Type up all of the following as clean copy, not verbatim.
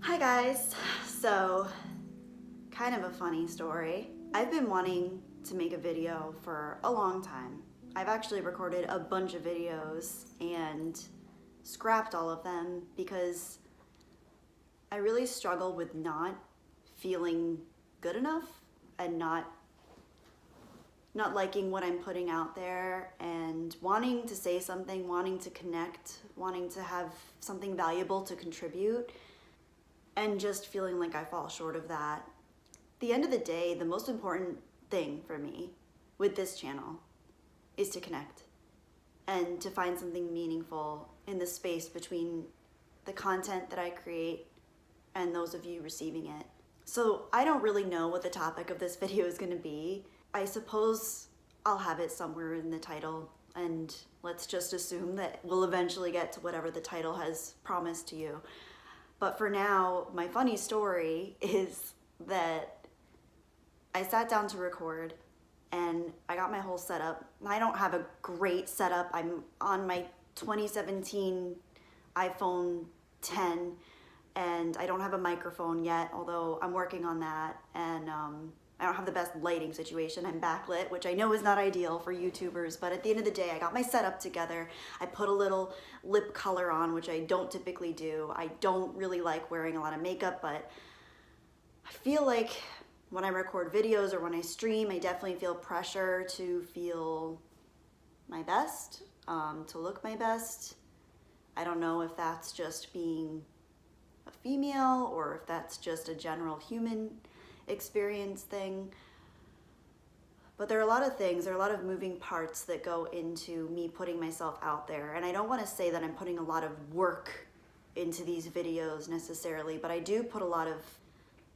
Hi guys. So, kind of a funny story. I've been wanting to make a video for a long time. I've actually recorded a bunch of videos and scrapped all of them because I really struggle with not feeling good enough and not liking what I'm putting out there and wanting to say something, wanting to connect, wanting to have something valuable to contribute, and just feeling like I fall short of that. At the end of the day, the most important thing for me with this channel is to connect and to find something meaningful in the space between the content that I create and those of you receiving it. So I don't really know what the topic of this video is going to be. I suppose I'll have it somewhere in the title, and let's just assume that we'll eventually get to whatever the title has promised to you. But for now, my funny story is that I sat down to record and I got my whole setup. I don't have a great setup. I'm on my 2017 iPhone 10 and I don't have a microphone yet, although I'm working on that. And I don't have the best lighting situation. I'm backlit, which I know is not ideal for YouTubers, but at the end of the day, I got my setup together. I put a little lip color on, which I don't typically do. I don't really like wearing a lot of makeup, but I feel like when I record videos or when I stream, I definitely feel pressure to feel my best, to look my best. I don't know if that's just being a female or if that's just a general human experience thing, but there are a lot of things, there are a lot of moving parts that go into me putting myself out there. And I don't want to say that I'm putting a lot of work into these videos necessarily, but I do put a lot of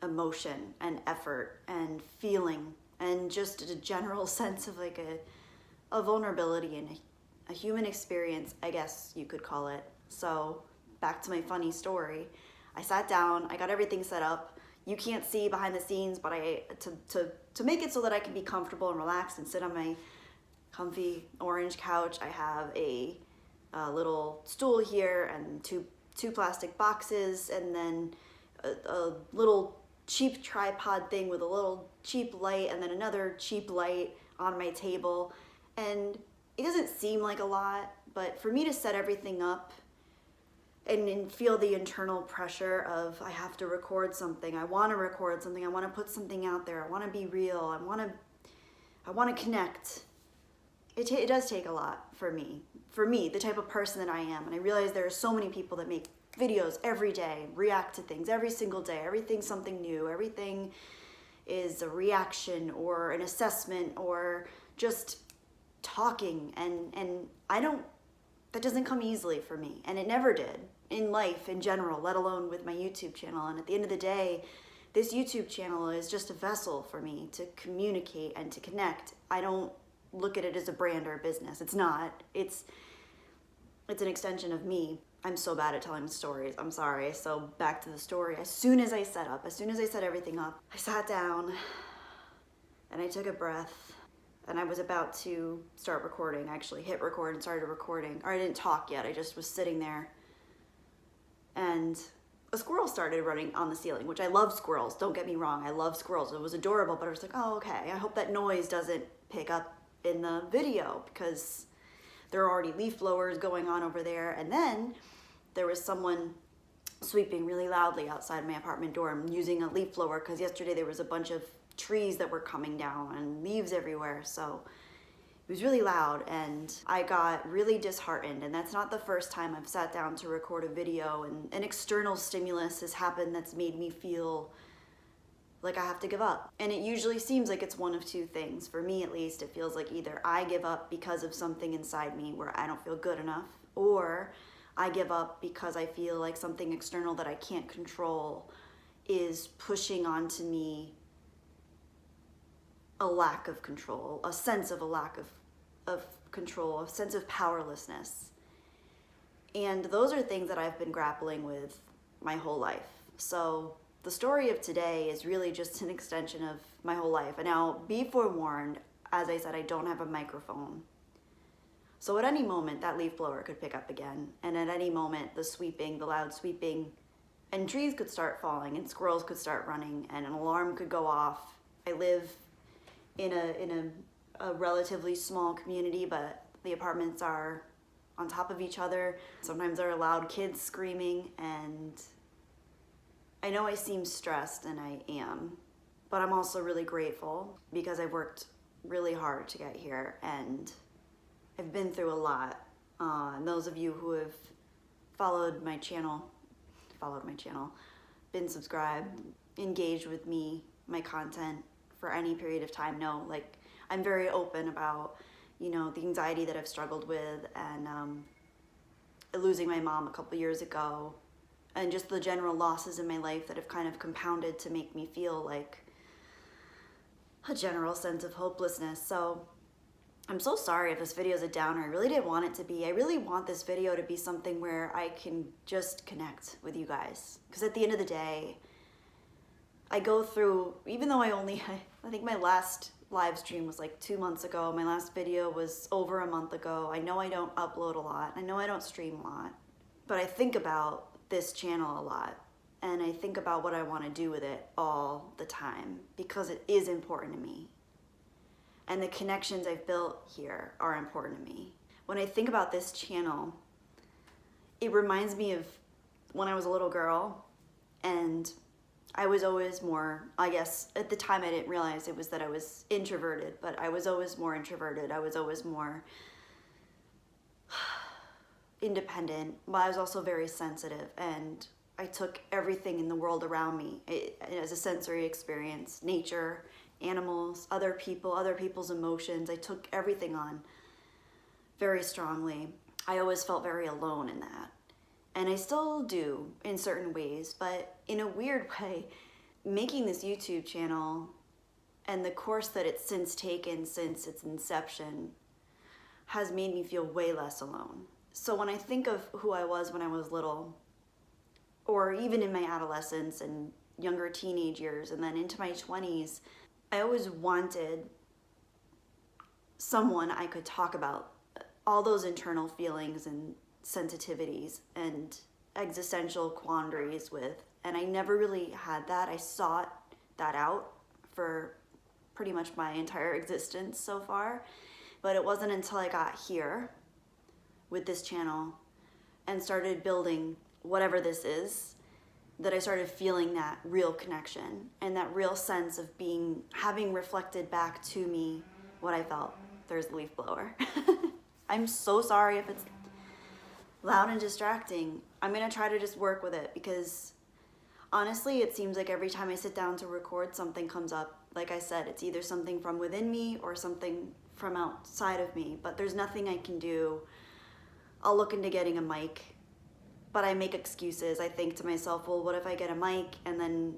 emotion and effort and feeling and just a general sense of like a vulnerability and a human experience, I guess you could call it. So back to my funny story. I sat down, I got everything set up. You can't see behind the scenes, but to make it so that I can be comfortable and relaxed and sit on my comfy orange couch, I have a little stool here and two plastic boxes, and then a little cheap tripod thing with a little cheap light, and then another cheap light on my table. And it doesn't seem like a lot, but for me to set everything up and feel the internal pressure of I have to record something, I want to record something, I want to put something out there, I want to be real, I want to connect. It does take a lot for me, the type of person that I am. And I realize there are so many people that make videos every day, react to things every single day, everything's something new, everything is a reaction or an assessment or just talking, and that doesn't come easily for me, and it never did in life in general, let alone with my YouTube channel. And at the end of the day, this YouTube channel is just a vessel for me to communicate and to connect. I don't look at it as a brand or a business. It's not. It's an extension of me. I'm so bad at telling stories. I'm sorry. So back to the story. As soon as I set everything up, I sat down and I took a breath. And I was about to start recording. I actually hit record and started recording. Or I didn't talk yet, I just was sitting there. And a squirrel started running on the ceiling, which I love squirrels, don't get me wrong, I love squirrels. It was adorable, but I was like, oh, okay, I hope that noise doesn't pick up in the video because there are already leaf blowers going on over there. And then there was someone sweeping really loudly outside my apartment door. I'm using a leaf blower because yesterday there was a bunch of trees that were coming down and leaves everywhere, so it was really loud and I got really disheartened. And that's not the first time I've sat down to record a video and an external stimulus has happened that's made me feel like I have to give up. And it usually seems like it's one of two things. For me at least, it feels like either I give up because of something inside me where I don't feel good enough, or I give up because I feel like something external that I can't control is pushing onto me a lack of control, a sense of a lack of control, a sense of powerlessness. And those are things that I've been grappling with my whole life. So the story of today is really just an extension of my whole life. And now, be forewarned, as I said, I don't have a microphone. So at any moment, that leaf blower could pick up again. And at any moment, the loud sweeping and trees could start falling and squirrels could start running and an alarm could go off. I live in a relatively small community, but the apartments are on top of each other. Sometimes there are loud kids screaming, and I know I seem stressed, and I am, but I'm also really grateful because I've worked really hard to get here, and I've been through a lot. And those of you who have followed my channel, been subscribed, engaged with me, my content for any period of time know, like, I'm very open about, you know, the anxiety that I've struggled with, and losing my mom a couple years ago, and just the general losses in my life that have kind of compounded to make me feel like a general sense of hopelessness. So I'm so sorry if this video is a downer. I really didn't want it to be. I really want this video to be something where I can just connect with you guys. Because at the end of the day, I go through, even though I think my last live stream was like 2 months ago. My last video was over a month ago. I know I don't upload a lot. I know I don't stream a lot. But I think about this channel a lot. And I think about what I want to do with it all the time because it is important to me. And the connections I've built here are important to me. When I think about this channel, it reminds me of when I was a little girl, and I was always more, I guess, at the time I didn't realize it was that I was introverted, but I was always more introverted. I was always more independent, but I was also very sensitive, and I took everything in the world around me as a sensory experience, nature, animals, other people, other people's emotions. I took everything on very strongly. I always felt very alone in that. And I still do in certain ways, but in a weird way, making this YouTube channel and the course that it's since taken since its inception has made me feel way less alone. So when I think of who I was when I was little, or even in my adolescence and younger teenage years, and then into my 20s, I always wanted someone I could talk about all those internal feelings and sensitivities and existential quandaries with, and I never really had that. I sought that out for pretty much my entire existence so far, but it wasn't until I got here with this channel and started building whatever this is that I started feeling that real connection and that real sense of having reflected back to me what I felt. There's the leaf blower. I'm so sorry if it's loud and distracting. I'm gonna try to just work with it because honestly, it seems like every time I sit down to record, something comes up. Like I said, it's either something from within me or something from outside of me, but there's nothing I can do. I'll look into getting a mic, but I make excuses. I think to myself, well, what if I get a mic and then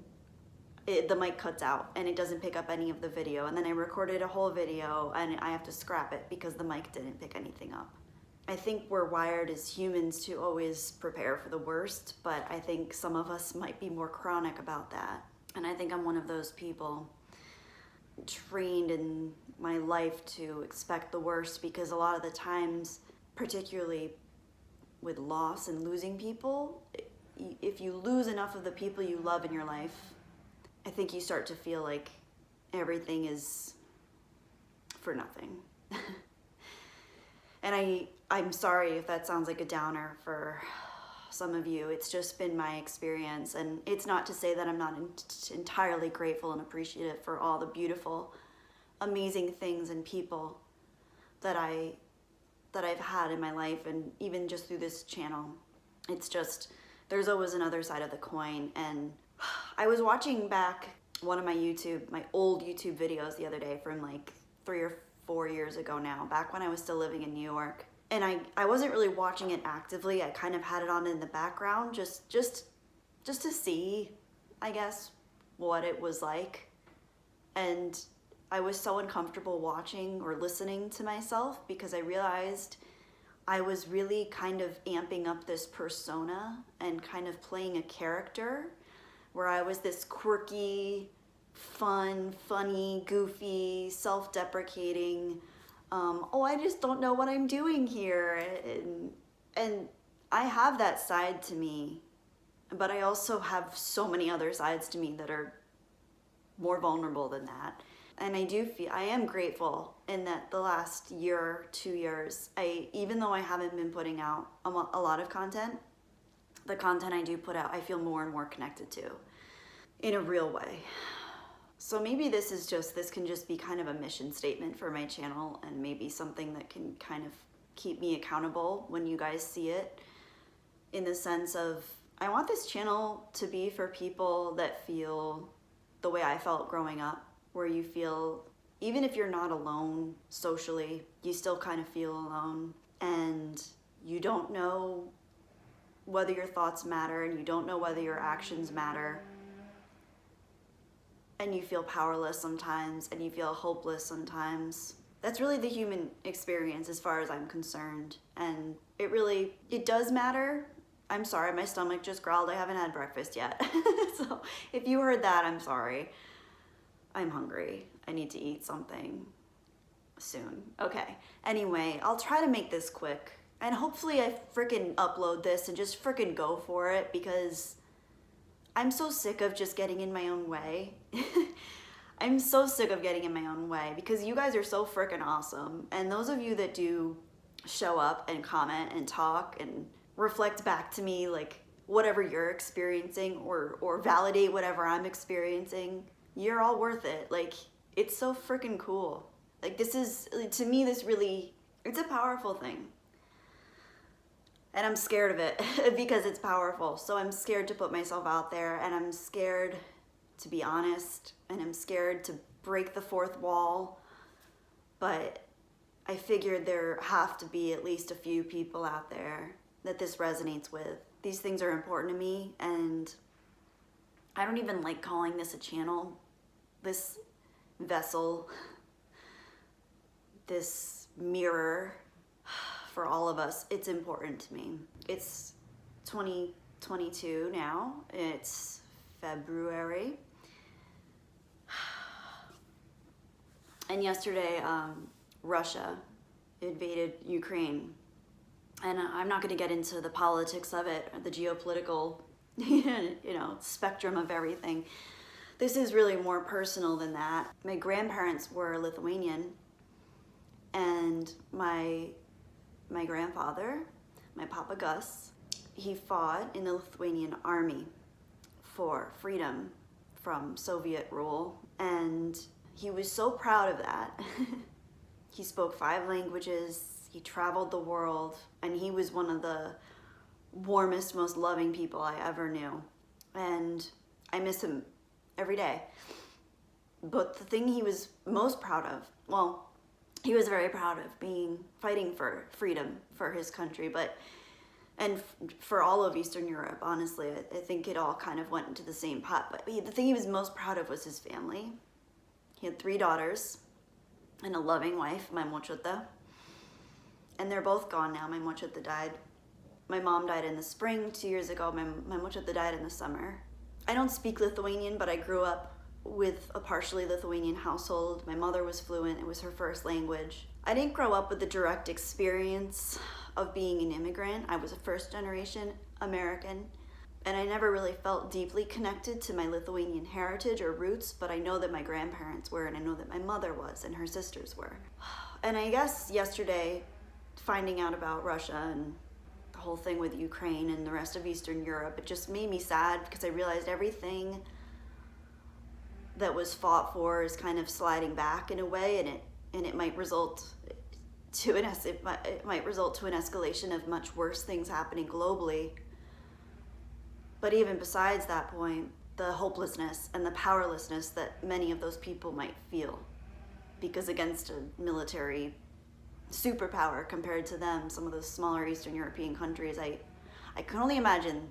the mic cuts out and it doesn't pick up any of the video, and then I recorded a whole video and I have to scrap it because the mic didn't pick anything up. I think we're wired as humans to always prepare for the worst, but I think some of us might be more chronic about that. And I think I'm one of those people trained in my life to expect the worst, because a lot of the times, particularly with loss and losing people, if you lose enough of the people you love in your life, I think you start to feel like everything is for nothing. And I'm sorry if that sounds like a downer for some of you. It's just been my experience, and it's not to say that I'm not entirely grateful and appreciative for all the beautiful, amazing things and people that I've had in my life, and even just through this channel. It's just, there's always another side of the coin. And I was watching back one of my old YouTube videos the other day from like 3 or 4 years ago now, back when I was still living in New York. And I wasn't really watching it actively. I kind of had it on in the background just to see, I guess, what it was like. And I was so uncomfortable watching or listening to myself because I realized I was really kind of amping up this persona and kind of playing a character where I was this quirky, funny, goofy, self-deprecating, I just don't know what I'm doing here. And I have that side to me But I also have so many other sides to me that are more vulnerable than that. And I am grateful in that the last year, 2 years, even though I haven't been putting out a lot of content, the content I do put out, I feel more and more connected to in a real way. So maybe this can just be kind of a mission statement for my channel, and maybe something that can kind of keep me accountable when you guys see it, in the sense of, I want this channel to be for people that feel the way I felt growing up, where you feel, even if you're not alone socially, you still kind of feel alone, and you don't know whether your thoughts matter, and you don't know whether your actions matter, and you feel powerless sometimes, and you feel hopeless sometimes. That's really the human experience as far as I'm concerned, and it does matter. I'm sorry, my stomach just growled. I haven't had breakfast yet. So if you heard that, I'm sorry. I'm hungry. I need to eat something soon. Okay, anyway, I'll try to make this quick. And hopefully I freaking upload this and just freaking go for it, because I'm so sick of just getting in my own way. I'm so sick of getting in my own way, because you guys are so freaking awesome. And those of you that do show up and comment and talk and reflect back to me, like, whatever you're experiencing, or validate whatever I'm experiencing, you're all worth it. Like, it's so freaking cool. Like, to me, it's a powerful thing. And I'm scared of it because it's powerful. So I'm scared to put myself out there, and I'm scared to be honest, and I'm scared to break the fourth wall. But I figured there have to be at least a few people out there that this resonates with. These things are important to me, and I don't even like calling this a channel. This vessel, this mirror for all of us, it's important to me. It's 2022 now. It's February. And yesterday, Russia invaded Ukraine. And I'm not going to get into the politics of it, or the geopolitical, spectrum of everything. This is really more personal than that. My grandparents were Lithuanian, and my grandfather, my Papa Gus, he fought in the Lithuanian army for freedom from Soviet rule, and he was so proud of that. He spoke 5 languages, he traveled the world, and he was one of the warmest, most loving people I ever knew. And I miss him every day. But the thing he was most proud of, well, he was very proud of fighting for freedom for his country, and for all of Eastern Europe, honestly. I think it all kind of went into the same pot. But the thing he was most proud of was his family. He had 3 daughters and a loving wife, my mochota. And they're both gone now. My mochota died. My mom died in the spring 2 years ago. My mochota died in the summer. I don't speak Lithuanian, but I grew up with a partially Lithuanian household. My mother was fluent. It was her first language. I didn't grow up with the direct experience of being an immigrant. I was a first-generation American, and I never really felt deeply connected to my Lithuanian heritage or roots, but I know that my grandparents were, and I know that my mother was, and her sisters were. And I guess yesterday, finding out about Russia and the whole thing with Ukraine and the rest of Eastern Europe, it just made me sad, because I realized everything that was fought for is kind of sliding back in a way, and it might result to an escalation of much worse things happening globally. But even besides that point, the hopelessness and the powerlessness that many of those people might feel, because against a military superpower compared to them, some of those smaller Eastern European countries, I can only imagine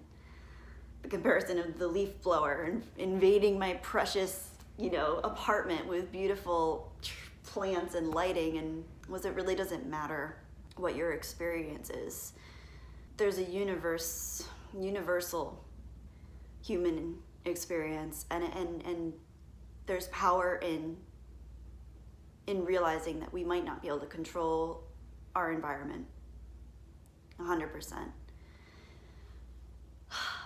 the comparison of the leaf blower and invading my precious, apartment with beautiful plants and lighting, and it really doesn't matter what your experience is. There's a universal human experience, and there's power in realizing that we might not be able to control our environment 100%.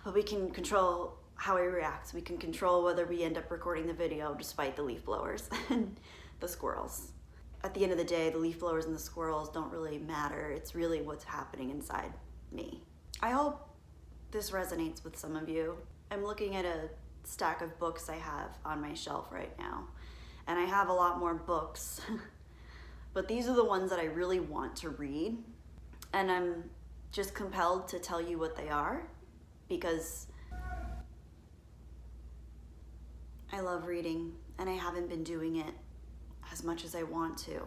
but we can control how we react. We can control whether we end up recording the video despite the leaf blowers and the squirrels. At the end of the day, the leaf blowers and the squirrels don't really matter. It's really what's happening inside me. I hope this resonates with some of you. I'm looking at a stack of books I have on my shelf right now, and I have a lot more books, but these are the ones that I really want to read, and I'm just compelled to tell you what they are because I love reading and I haven't been doing it as much as I want to,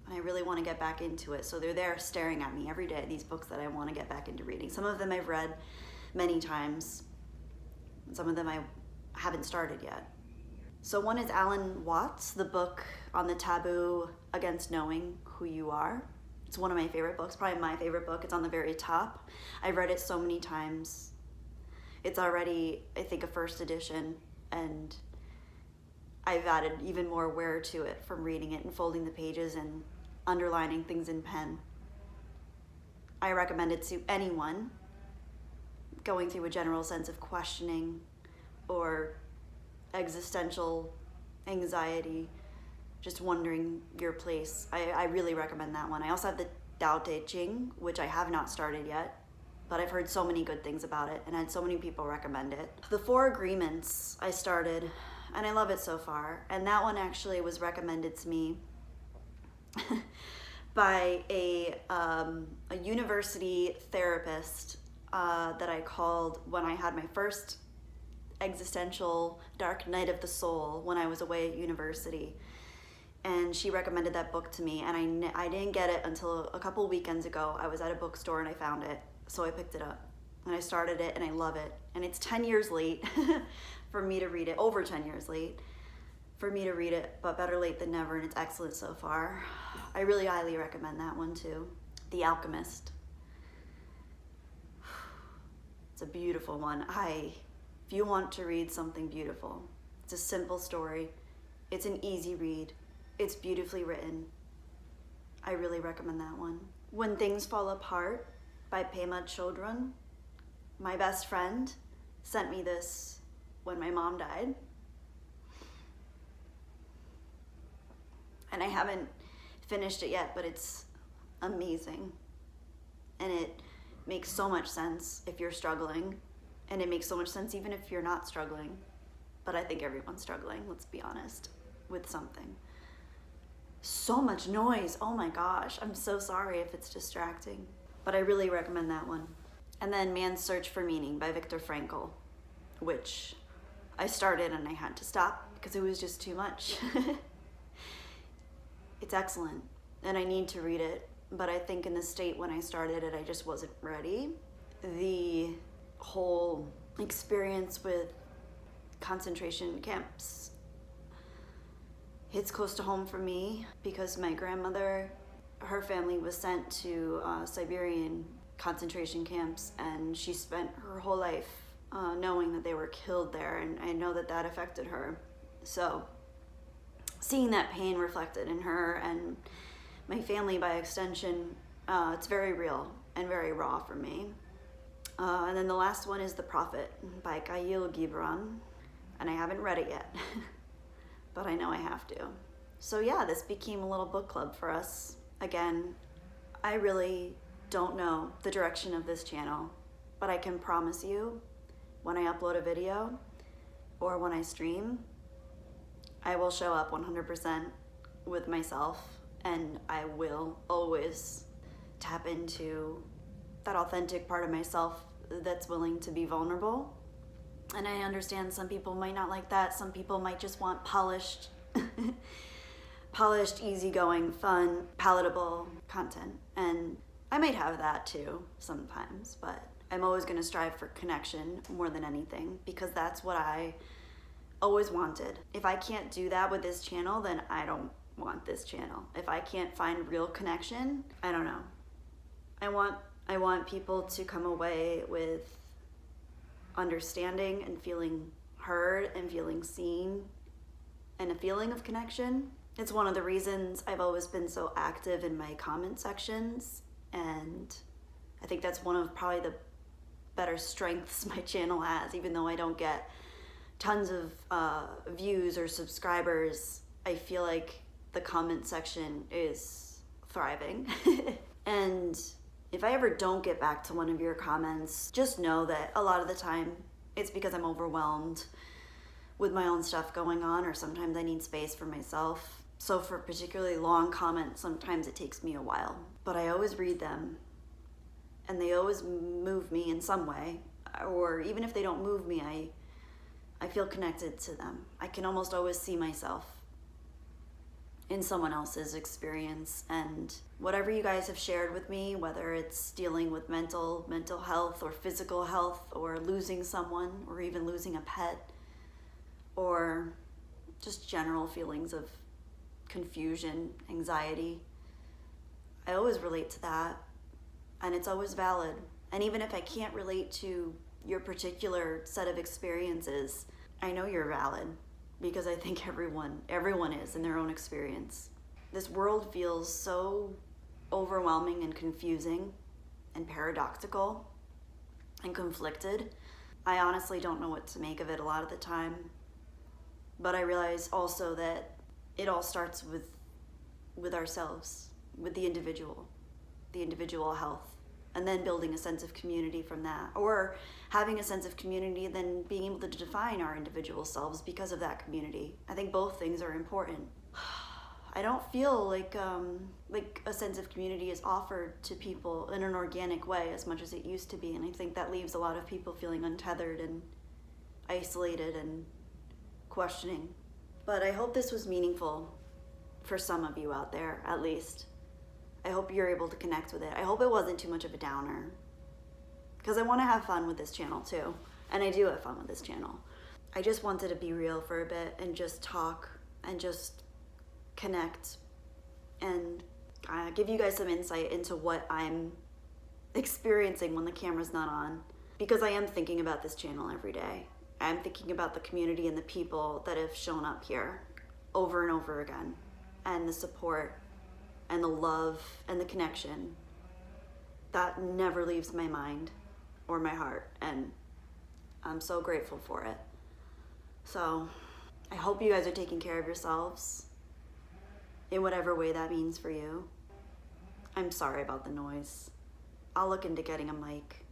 and I really want to get back into it. So they're there staring at me every day, these books that I want to get back into reading. Some of them I've read many times, and some of them I haven't started yet. So one is Alan Watts, the book on the taboo against knowing who you are. It's one of my favorite books, probably my favorite book. It's on the very top. I've read it so many times. It's already, I think, a first edition, and I've added even more wear to it from reading it and folding the pages and underlining things in pen. I recommend it to anyone going through a general sense of questioning or existential anxiety, just wondering your place. I really recommend that one. I also have the Tao Te Ching, which I have not started yet, but I've heard so many good things about it and had so many people recommend it. The Four Agreements I started, and I love it so far. And that one actually was recommended to me by a university therapist that I called when I had my first existential dark night of the soul when I was away at university. And she recommended that book to me, and I didn't get it until a couple weekends ago. I was at a bookstore and I found it, so I picked it up and I started it, and I love it. And it's 10 years late for me to read it, over 10 years late for me to read it, but better late than never, and it's excellent so far. I really highly recommend that one too. The Alchemist. It's a beautiful one. If you want to read something beautiful, it's a simple story. It's an easy read. It's beautifully written. I really recommend that one. When Things Fall Apart by Pema Chodron. My best friend sent me this when my mom died. And I haven't finished it yet, but it's amazing. And it makes so much sense if you're struggling. And it makes so much sense even if you're not struggling. But I think everyone's struggling, let's be honest, with something. So much noise, oh my gosh. I'm so sorry if it's distracting. But I really recommend that one. And then Man's Search for Meaning by Viktor Frankl, which I started and I had to stop because it was just too much. It's excellent and I need to read it, but I think in the state when I started it, I just wasn't ready. The whole experience with concentration camps hits close to home for me because my grandmother, her family was sent to Siberian concentration camps, and she spent her whole life knowing that they were killed there, and I know that that affected her. So seeing that pain reflected in her and my family by extension, it's very real and very raw for me. And then the last one is The Prophet by Khalil Gibran, and I haven't read it yet, but I know I have to. So yeah, this became a little book club for us. Again, I really don't know the direction of this channel, but I can promise you when I upload a video or when I stream, I will show up 100% with myself, and I will always tap into that authentic part of myself that's willing to be vulnerable. And I understand some people might not like that. Some people might just want polished, easygoing, fun, palatable content. And I might have that too sometimes, but I'm always going to strive for connection more than anything because that's what I always wanted. If I can't do that with this channel, then I don't want this channel. If I can't find real connection, I don't know. I want people to come away with understanding and feeling heard and feeling seen and a feeling of connection. It's one of the reasons I've always been so active in my comment sections, and I think that's one of probably the better strengths my channel has. Even though I don't get tons of views or subscribers, I feel like the comment section is thriving. And if I ever don't get back to one of your comments, just know that a lot of the time it's because I'm overwhelmed with my own stuff going on, or sometimes I need space for myself. So for particularly long comments, sometimes it takes me a while, but I always read them and they always move me in some way. Or even if they don't move me, I feel connected to them. I can almost always see myself in someone else's experience. And whatever you guys have shared with me, whether it's dealing with mental health or physical health, or losing someone, or even losing a pet, or just general feelings of confusion, anxiety, I always relate to that, and it's always valid. And even if I can't relate to your particular set of experiences, I know you're valid, because I think everyone is in their own experience. This world feels so overwhelming and confusing and paradoxical and conflicted. I honestly don't know what to make of it a lot of the time, but I realize also that it all starts with ourselves, with the individual health, and then building a sense of community from that, or having a sense of community, then being able to define our individual selves because of that community. I think both things are important. I don't feel like a sense of community is offered to people in an organic way as much as it used to be, and I think that leaves a lot of people feeling untethered and isolated and questioning. But I hope this was meaningful for some of you out there, at least. I hope you're able to connect with it. I hope it wasn't too much of a downer, because I want to have fun with this channel too, and I do have fun with this channel. I just wanted to be real for a bit and just talk and just connect and give you guys some insight into what I'm experiencing when the camera's not on, because I am thinking about this channel every day. I'm thinking about the community and the people that have shown up here over and over again, and the support and the love and the connection that never leaves my mind or my heart, and I'm so grateful for it. So I hope you guys are taking care of yourselves in whatever way that means for you. I'm sorry about the noise. I'll look into getting a mic.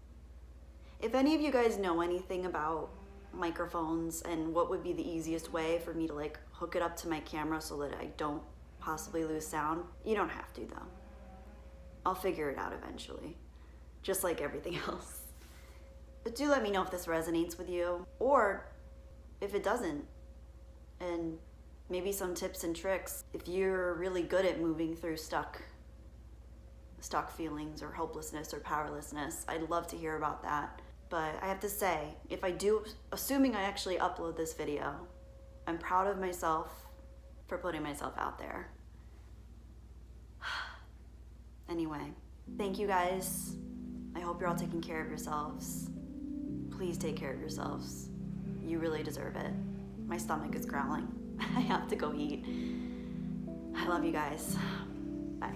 If any of you guys know anything about microphones and what would be the easiest way for me to like hook it up to my camera so that I don't possibly lose sound, you don't have to though. I'll figure it out eventually, just like everything else. But do let me know if this resonates with you, or if it doesn't, and maybe some tips and tricks if you're really good at moving through stuck feelings or hopelessness or powerlessness. I'd love to hear about that. But I have to say, if I do, assuming I actually upload this video, I'm proud of myself for putting myself out there. Anyway, thank you guys. I hope you're all taking care of yourselves. Please take care of yourselves. You really deserve it. My stomach is growling. I have to go eat. I love you guys. Bye.